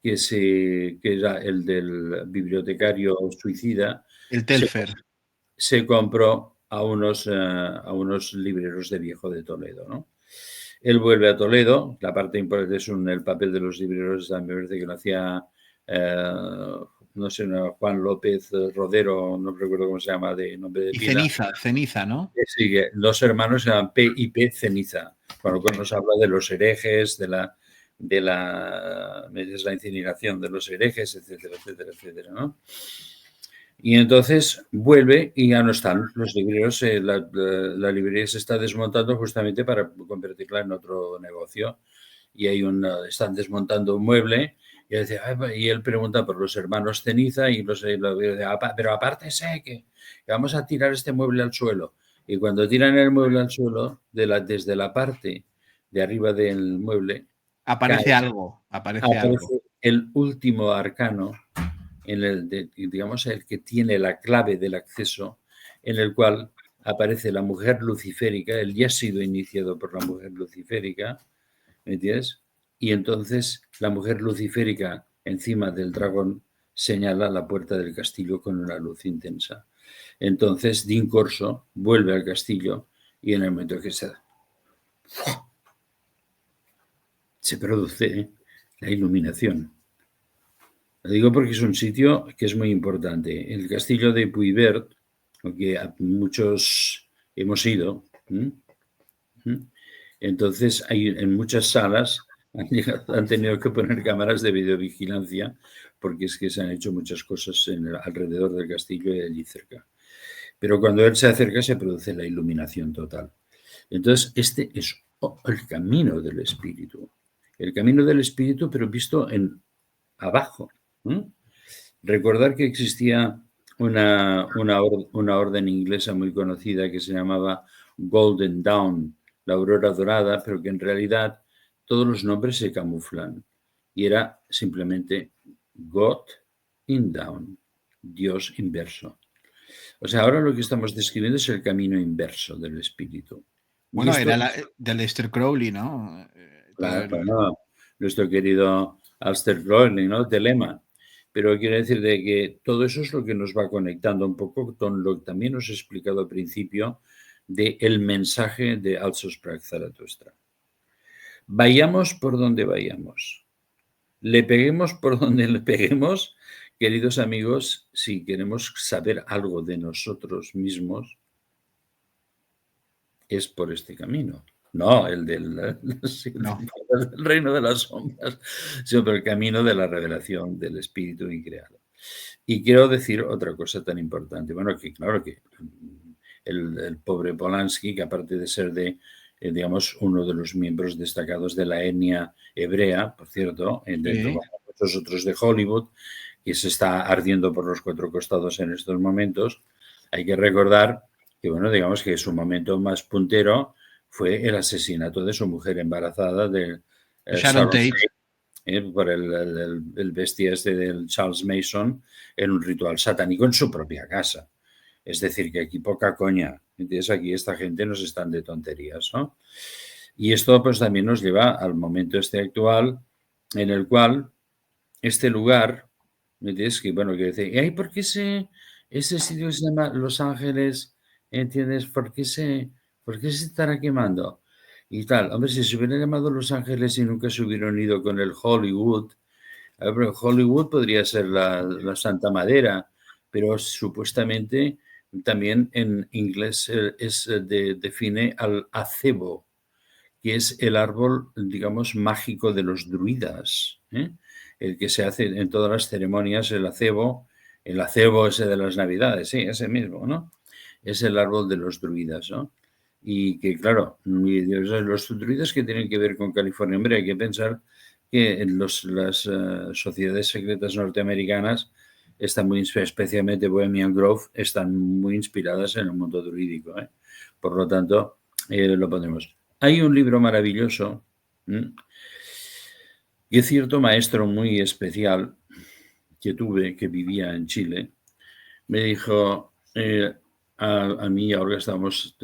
que era el del bibliotecario suicida, El se, Telfer. se compró a unos libreros de Viejo de Toledo, ¿no? Él vuelve a Toledo, la parte importante es el papel de los libreros, me parece que lo hacía, no sé, Juan López Rodero, no recuerdo cómo se llama, de nombre de Y pila. Ceniza, ¿no? Sí, que dos hermanos se llaman P y P Ceniza, con lo cual nos habla de los herejes, de la incineración de los herejes, etcétera, etcétera, etcétera, ¿no? Y entonces vuelve y ya no están los libreros, la librería se está desmontando justamente para convertirla en otro negocio. Y están desmontando un mueble y él pregunta por los hermanos Ceniza y pero apártese que vamos a tirar este mueble al suelo. Y cuando tiran el mueble al suelo, desde la parte de arriba del mueble, Aparece algo. aparece el último arcano, digamos, el que tiene la clave del acceso, en el cual aparece la mujer luciférica. Él ya ha sido iniciado por la mujer luciférica, ¿me entiendes? Y entonces la mujer luciférica encima del dragón señala la puerta del castillo con una luz intensa. Entonces Dean Corso vuelve al castillo y en el momento que se produce la iluminación. Lo digo porque es un sitio que es muy importante. El castillo de Puybert, que muchos hemos ido, entonces en muchas salas han tenido que poner cámaras de videovigilancia porque es que se han hecho muchas cosas alrededor del castillo y allí cerca. Pero cuando él se acerca se produce la iluminación total. Entonces, este es el camino del espíritu. El camino del espíritu, pero visto abajo. Recordar que existía una orden inglesa muy conocida que se llamaba Golden Dawn, la aurora dorada, pero que en realidad todos los nombres se camuflan. Y era simplemente God in Down, Dios inverso. O sea, ahora lo que estamos describiendo es el camino inverso del espíritu. Y Bueno, esto, era de Lester Crowley, ¿no? claro, bueno, nuestro querido Aleister Crowley, ¿no? Telema. Pero quiero decir de que todo eso es lo que nos va conectando un poco con lo que también os he explicado al principio del mensaje de Also sprach Zarathustra. Vayamos por donde vayamos. Le peguemos por donde le peguemos, queridos amigos, si queremos saber algo de nosotros mismos, es por este camino. No el del reino de las sombras, sino por el camino de la revelación del espíritu increado. Y quiero decir otra cosa tan importante. Bueno, que claro que el pobre Polanski, que aparte de ser digamos, uno de los miembros destacados de la etnia hebrea, por cierto, dentro de muchos otros de Hollywood, que se está ardiendo por los cuatro costados en estos momentos, hay que recordar que, bueno, digamos que su momento más puntero fue el asesinato de su mujer embarazada de Sharon Tate. Por el bestia este del Charles Mason en un ritual satánico en su propia casa. Es decir, que aquí poca coña. Entonces aquí esta gente nos están de tonterías, ¿no? Y esto pues también nos lleva al momento este actual en el cual este lugar, ¿me entiendes? Que bueno, que dice, ¿y por qué ese sitio se llama Los Ángeles? ¿Entiendes? ¿Por qué se estará quemando? Y tal, hombre, si se hubieran llamado Los Ángeles y nunca se hubieran ido con el Hollywood, pero Hollywood podría ser la Santa Madera, pero supuestamente también en inglés define al acebo, que es el árbol, digamos, mágico de los druidas, el que se hace en todas las ceremonias, el acebo ese de las Navidades, sí, ese mismo, ¿no? Es el árbol de los druidas, ¿no? Y que, claro, los druidas que tienen que ver con California, hombre, hay que pensar que las sociedades secretas norteamericanas están muy, especialmente Bohemian Grove, están muy inspiradas en el mundo druídico, ¿eh? Por lo tanto, lo pondremos. Hay un libro maravilloso que cierto maestro muy especial que tuve, que vivía en Chile, me dijo, a mí ahora estamos,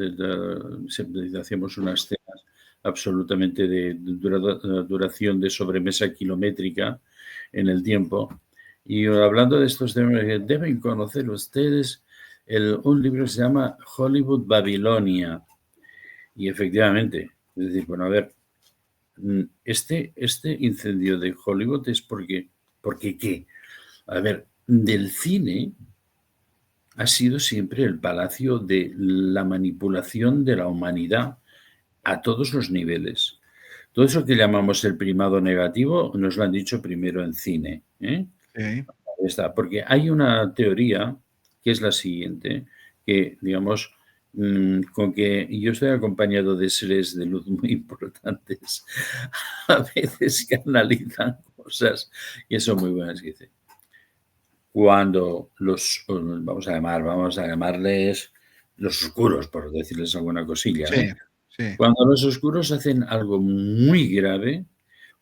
siempre hacemos unas cenas absolutamente de duración de sobremesa kilométrica en el tiempo. Y hablando de estos temas, deben conocer ustedes un libro que se llama Hollywood Babilonia. Y efectivamente, es decir, bueno, a ver, este incendio de Hollywood es porque ¿qué? A ver, del cine ha sido siempre el palacio de la manipulación de la humanidad a todos los niveles. Todo eso que llamamos el primado negativo nos lo han dicho primero en cine. Sí. Está, porque hay una teoría que es la siguiente, que digamos, con que yo estoy acompañado de seres de luz muy importantes, a veces que analizan cosas que son muy buenas, que dice, cuando vamos a llamarles los oscuros, por decirles alguna cosilla, Sí, sí, cuando los oscuros hacen algo muy grave,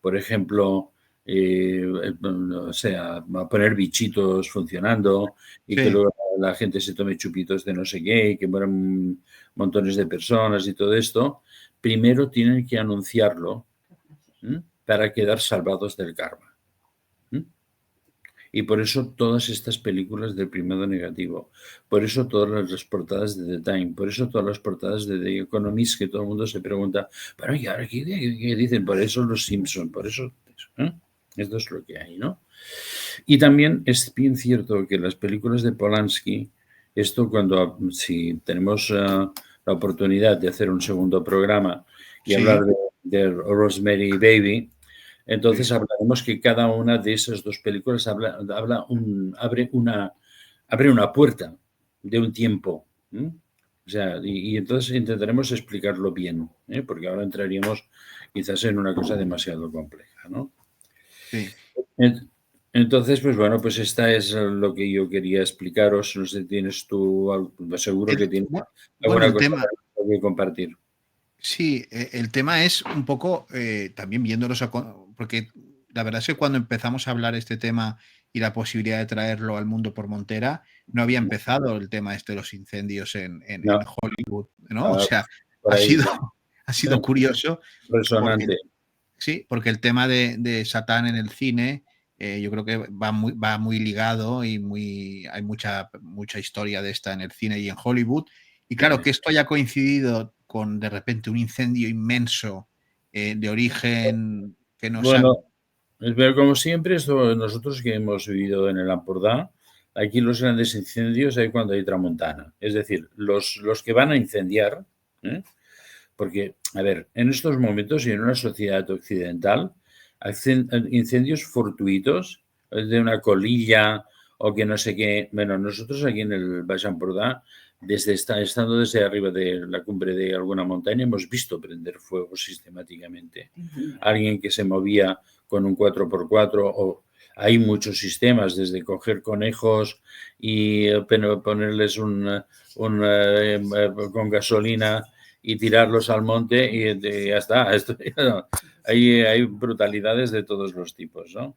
por ejemplo, o sea, poner bichitos funcionando y que sí. luego la gente se tome chupitos de no sé qué y que mueran montones de personas y todo esto, primero tienen que anunciarlo, ¿m? Para quedar salvados del karma. ¿M? Y por eso todas estas películas del primado negativo, por eso todas las portadas de The Time, por eso todas las portadas de The Economist, que todo el mundo se pregunta, pero ¿y ahora qué dicen? Por eso los Simpson, por eso, ¿eh? Esto es lo que hay, ¿no? Y también es bien cierto que las películas de Polanski, esto cuando, si tenemos la oportunidad de hacer un segundo programa y hablar Sí, de Rosemary Baby, entonces sí. hablaremos que cada una de esas dos películas abre una puerta de un tiempo. ¿Eh? O sea, y entonces intentaremos explicarlo bien, ¿eh? Porque ahora entraríamos quizás en una cosa demasiado compleja, ¿no? Sí. Entonces, pues bueno, pues esta es lo que yo quería explicaros. No sé si tienes tú, seguro que tienes Bueno, alguna el cosa tema, que compartir. sí, el tema es un poco también viéndolos, porque la verdad es que cuando empezamos a hablar este tema y la posibilidad de traerlo al mundo por Montera, no había empezado el tema este de los incendios en No, Hollywood, ¿no? O ah, sea, por ha ahí, sido, ha sido curioso porque resonante. sí, porque el tema de Satán en el cine, yo creo que va muy ligado y hay mucha historia de esta en el cine y en Hollywood. Y claro, que esto haya coincidido con de repente un incendio inmenso de origen que no sabe. Bueno, pero como siempre, nosotros que hemos vivido en el Ampurdá, aquí los grandes incendios hay cuando hay tramontana. Es decir, los que van a incendiar, ¿eh? Porque, a ver, en estos momentos y en una sociedad occidental, incendios fortuitos de una colilla o que no sé qué. Bueno, nosotros aquí en el Baix Empordà, estando desde arriba de la cumbre de alguna montaña, hemos visto prender fuego sistemáticamente. Alguien que se movía con un 4x4 o hay muchos sistemas, desde coger conejos y ponerles con gasolina y tirarlos al monte y ya está. Hay brutalidades de todos los tipos, ¿no?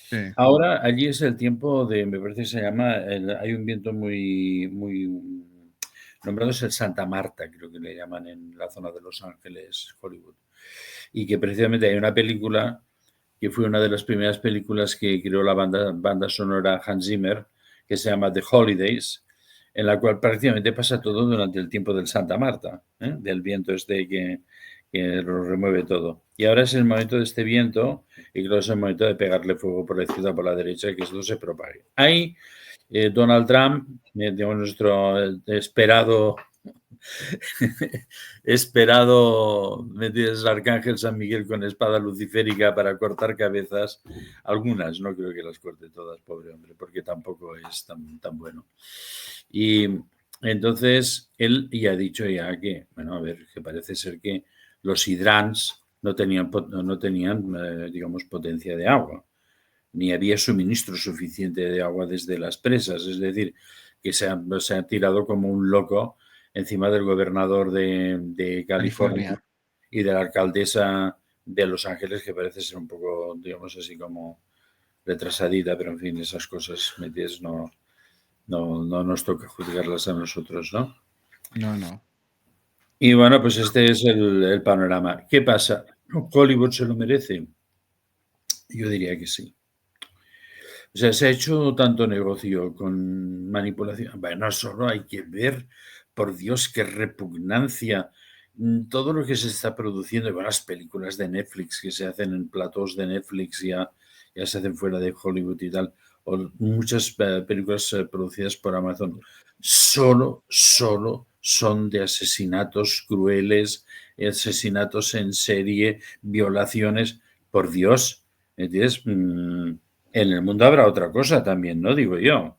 Sí, Ahora, allí es el tiempo me parece que se llama, hay un viento muy nombrado, es el Santa Marta, creo que le llaman en la zona de Los Ángeles, Hollywood. Y que precisamente hay una película que fue una de las primeras películas que creó la banda sonora Hans Zimmer, que se llama The Holidays, en la cual prácticamente pasa todo durante el tiempo del Santa Marta, ¿eh? Del viento que lo remueve todo. Y ahora es el momento de este viento y creo que es el momento de pegarle fuego por la izquierda o por la derecha y que esto se propague. Ahí Donald Trump, digamos, nuestro esperado esperado, ¿me entiendes? Arcángel San Miguel con espada luciférica para cortar cabezas, algunas, no creo que las corte todas, pobre hombre, porque tampoco es tan bueno. Y entonces él ya ha dicho ya que, bueno, a ver, que parece ser que los hidrants no tenían digamos, potencia de agua, ni había suministro suficiente de agua desde las presas, es decir, que se ha tirado como un loco encima del gobernador de California California. y de la alcaldesa de Los Ángeles, que parece ser un poco, digamos así, como retrasadita, pero en fin, esas cosas, ¿me entiendes? No, No, no nos toca juzgarlas a nosotros, ¿no? No, no. Y bueno, pues este es el panorama. ¿Qué pasa? ¿Hollywood se lo merece? Yo diría que sí. O sea, se ha hecho tanto negocio con manipulación. Bueno, solo hay que ver, por Dios, qué repugnancia. Todo lo que se está produciendo, bueno, las películas de Netflix que se hacen en platós de Netflix ya se hacen fuera de Hollywood y tal, o muchas películas producidas por Amazon, solo son de asesinatos crueles, asesinatos en serie, violaciones. Por Dios, ¿entiendes? En el mundo habrá otra cosa también, ¿no? Digo yo.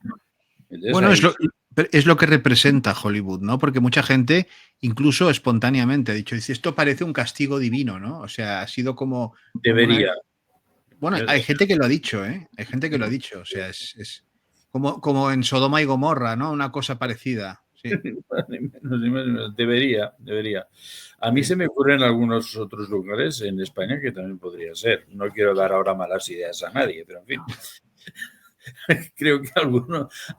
Entonces Bueno, ahí, es lo que representa Hollywood, ¿no? Porque mucha gente, incluso espontáneamente, ha dicho, dice, esto parece un castigo divino, ¿no? O sea, ha sido como una... debería. Bueno, Yo hay de- gente que lo ha dicho, ¿eh? Hay gente que lo ha dicho. O sea, es como en Sodoma y Gomorra, ¿no? Una cosa parecida. Sí, ni menos, ni menos. Debería. A mí se sí. me ocurre en algunos otros lugares en España que también podría ser. No quiero dar ahora malas ideas a nadie, pero en fin, creo que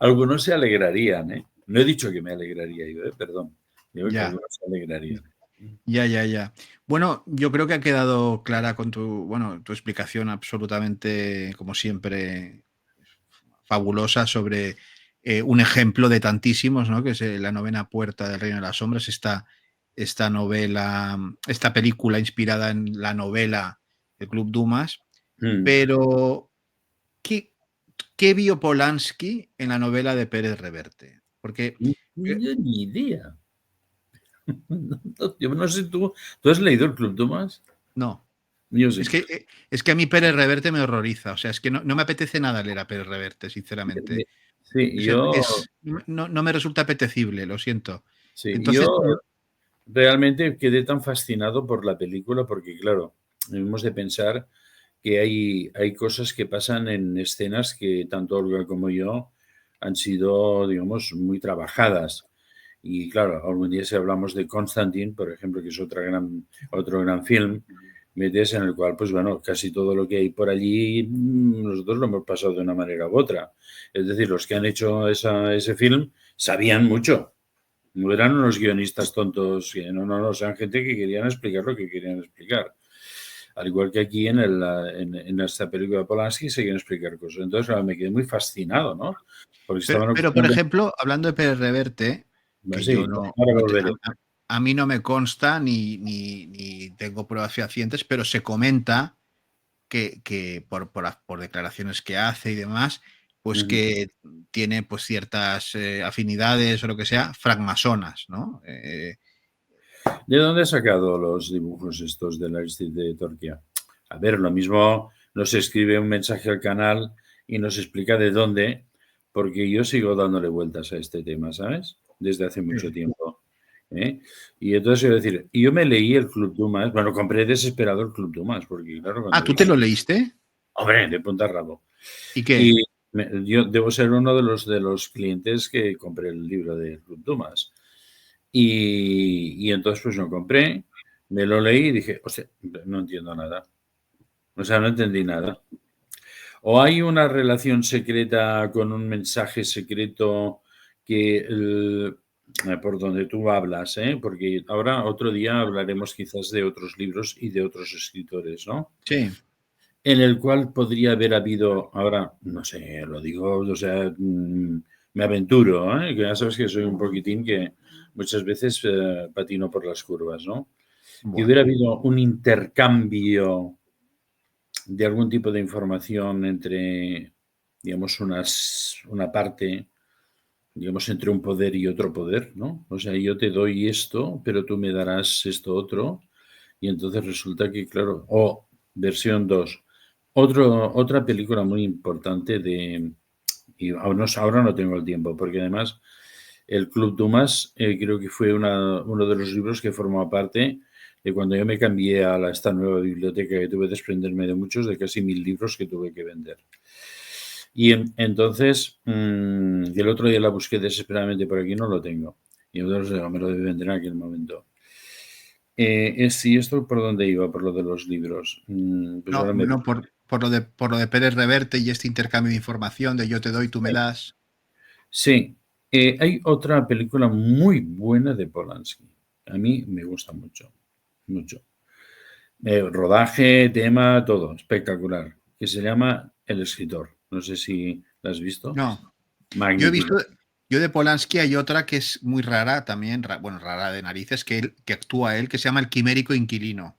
algunos se alegrarían, ¿eh? No he dicho que me alegraría yo, ¿eh? Perdón. Digo que Ya, algunos se alegrarían. ya. Bueno, yo creo que ha quedado clara con tu explicación absolutamente, como siempre, fabulosa sobre un ejemplo de tantísimos, ¿no? Que es La novena puerta del Reino de las Sombras, esta novela, esta película inspirada en la novela El Club Dumas, Mm. pero ¿qué, qué vio Polanski en la novela de Pérez Reverte? Porque Yo ni idea. Yo no sé, ¿tú has leído el Club Tomás? no, Yo es sí. que, eh, es que a mí Pérez Reverte me horroriza, o sea, es que no me apetece nada leer a Pérez Reverte, sinceramente. Sí, No me resulta apetecible, lo siento. yo Entonces, realmente quedé tan fascinado por la película porque, claro, hemos de pensar que hay cosas que pasan en escenas que tanto Olga como yo han sido, digamos, muy trabajadas. Y claro, algún día si hablamos de Constantine, por ejemplo, que es otro gran film, metes en el cual, pues bueno, casi todo lo que hay por allí, nosotros lo hemos pasado de una manera u otra. Es decir, los que han hecho ese film sabían mucho. No eran unos guionistas tontos, no, eran gente que querían explicar lo que querían explicar. Al igual que aquí en esta película de Polanski se quieren explicar cosas. Entonces, claro, me quedé muy fascinado, ¿no? Porque estaban pero, por ocupando... ejemplo, hablando de Pérez Reverte, que yo Sí, ahora volveré. a mí no me consta ni tengo pruebas fehacientes, pero se comenta que por declaraciones que hace y demás, pues Ujú. que tiene pues ciertas afinidades o lo que sea, francmasonas, ¿no? ¿De dónde has sacado los dibujos estos de la de Turquía? A ver, lo mismo nos escribe un mensaje al canal y nos explica de dónde, porque yo sigo dándole vueltas a este tema, ¿sabes? Desde hace mucho Sí. tiempo. ¿Eh? Y entonces quiero decir, yo me leí el Club Dumas, bueno, compré desesperado el Club Dumas, porque claro, Ah, cuando ¿tú vi te que, lo leíste? hombre, de punta a rabo. ¿Y Y qué? yo debo ser uno de los clientes que compré el libro de Club Dumas. Y entonces pues lo compré, me lo leí y dije, o sea, no entiendo nada. O sea, no entendí nada. O hay una relación secreta con un mensaje secreto que por donde tú hablas, ¿eh? Porque ahora otro día hablaremos quizás de otros libros y de otros escritores, ¿no? Sí. En el cual podría haber habido, ahora, no sé, lo digo, o sea, me aventuro, ¿eh? Que ya sabes que soy un poquitín que muchas veces patino por las curvas, ¿no? Que hubiera Bueno. habido un intercambio de algún tipo de información entre, digamos, una parte, digamos, entre un poder y otro poder, ¿no? O sea, yo te doy esto, pero tú me darás esto otro, y entonces resulta que, claro, o versión 2 otra película muy importante y ahora no tengo el tiempo, porque además el Club Dumas creo que fue uno de los libros que formó parte de cuando yo me cambié a esta nueva biblioteca que tuve que desprenderme de muchos, de casi 1000 libros que tuve que vender. Y entonces, el otro día la busqué desesperadamente por aquí, no lo tengo. Y entonces me lo debe vender en aquel momento. ¿Y esto por dónde iba? Por lo de los libros. Pues No, ahora me... no por lo de Pérez Reverte y este intercambio de información de yo te doy, tú me das. Sí, hay otra película muy buena de Polanski. A mí me gusta mucho, mucho. Rodaje, tema, todo, espectacular. Que se llama El escritor. No sé si la has visto. No, yo he Magnífica. visto, yo de Polanski hay otra que es muy rara también, bueno, rara de narices, que actúa él, que se llama El quimérico inquilino.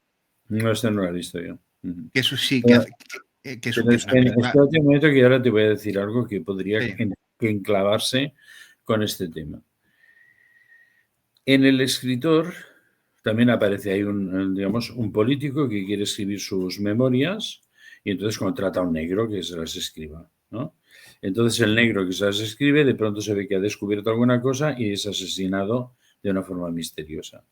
No, esta no la he visto yo. Ujú. Que eso sí, que, Pero, hace, que pero es una película. espérate un momento que ahora te voy a decir algo que podría Sí, que enclavarse con este tema. En El escritor también aparece ahí digamos, un político que quiere escribir sus memorias y entonces contrata a un negro que se las escriba, ¿no? Entonces el negro que se las escribe de pronto se ve que ha descubierto alguna cosa y es asesinado de una forma misteriosa.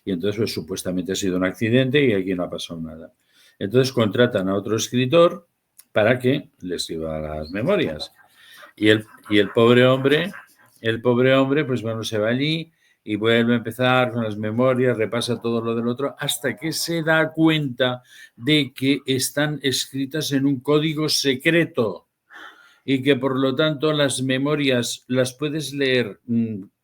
Y entonces pues, supuestamente ha sido un accidente y aquí no ha pasado nada. Entonces contratan a otro escritor para que le escriba las memorias. Y el pobre hombre, pues bueno, se va allí y vuelve a empezar con las memorias, repasa todo lo del otro, hasta que se da cuenta de que están escritas en un código secreto y que por lo tanto las memorias las puedes leer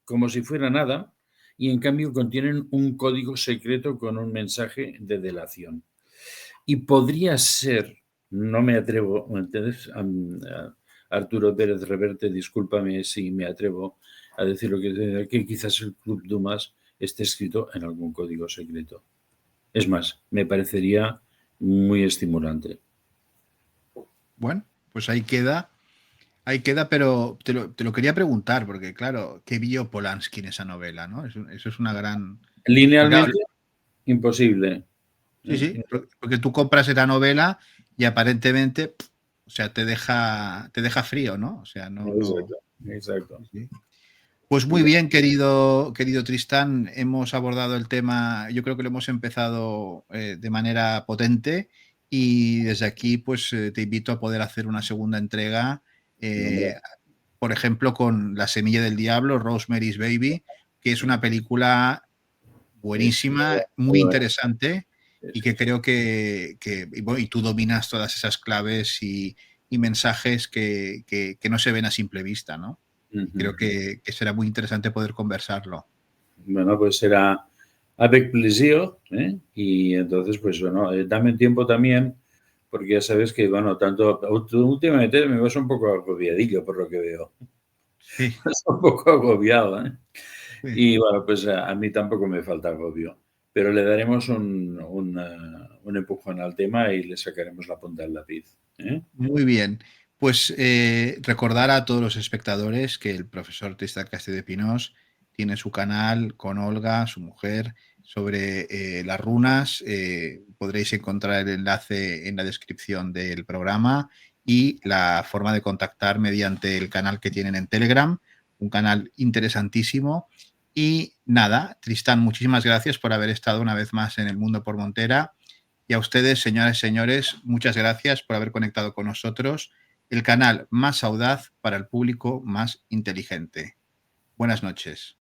como si fuera nada y en cambio contienen un código secreto con un mensaje de delación. Y podría ser, no me atrevo, ¿entiendes? Arturo Pérez Reverte, discúlpame si me atrevo a decir lo que quizás el Club Dumas esté escrito en algún código secreto. Es más, me parecería muy estimulante. bueno, pues ahí queda, pero te lo quería preguntar, porque claro, ¿qué vio Polanski en esa novela, no? Eso es una gran. Porque, claro, Linealmente, imposible. sí, sí, porque tú compras esa novela y aparentemente, o sea, te deja frío, ¿no? O sea, no, no. Exacto, exacto. Sí. Pues muy bien, querido Tristán, hemos abordado el tema, yo creo que lo hemos empezado de manera potente y desde aquí pues te invito a poder hacer una segunda entrega, Hombre, eh, por ejemplo, con La semilla del diablo, Rosemary's Baby, que es una película es buenísima, muy muy bueno. interesante y Sí, que sí. creo y, bueno, y tú dominas todas esas claves y mensajes que no se ven a simple vista, ¿no? Y creo Ujú. que será muy interesante poder conversarlo. Bueno, pues será avec plaisir, ¿eh? Y entonces, pues bueno, dame tiempo también, porque ya sabes que, bueno, tanto tú últimamente me vas un poco agobiadillo por lo que veo. Sí, Estás un poco agobiado, ¿eh? sí. Y bueno, pues a mí tampoco me falta agobio, pero le daremos un empujón al tema y le sacaremos la punta del lápiz, ¿eh? Muy bien. Pues recordar a todos los espectadores que el profesor Tristán Castell de Pinós tiene su canal con Olga, su mujer, sobre las runas. Podréis encontrar el enlace en la descripción del programa y la forma de contactar mediante el canal que tienen en Telegram, un canal interesantísimo. Y nada, Tristán, muchísimas gracias por haber estado una vez más en El Mundo por Montera. Y a ustedes, señoras y señores, muchas gracias por haber conectado con nosotros, el canal más audaz para el público más inteligente. Buenas noches.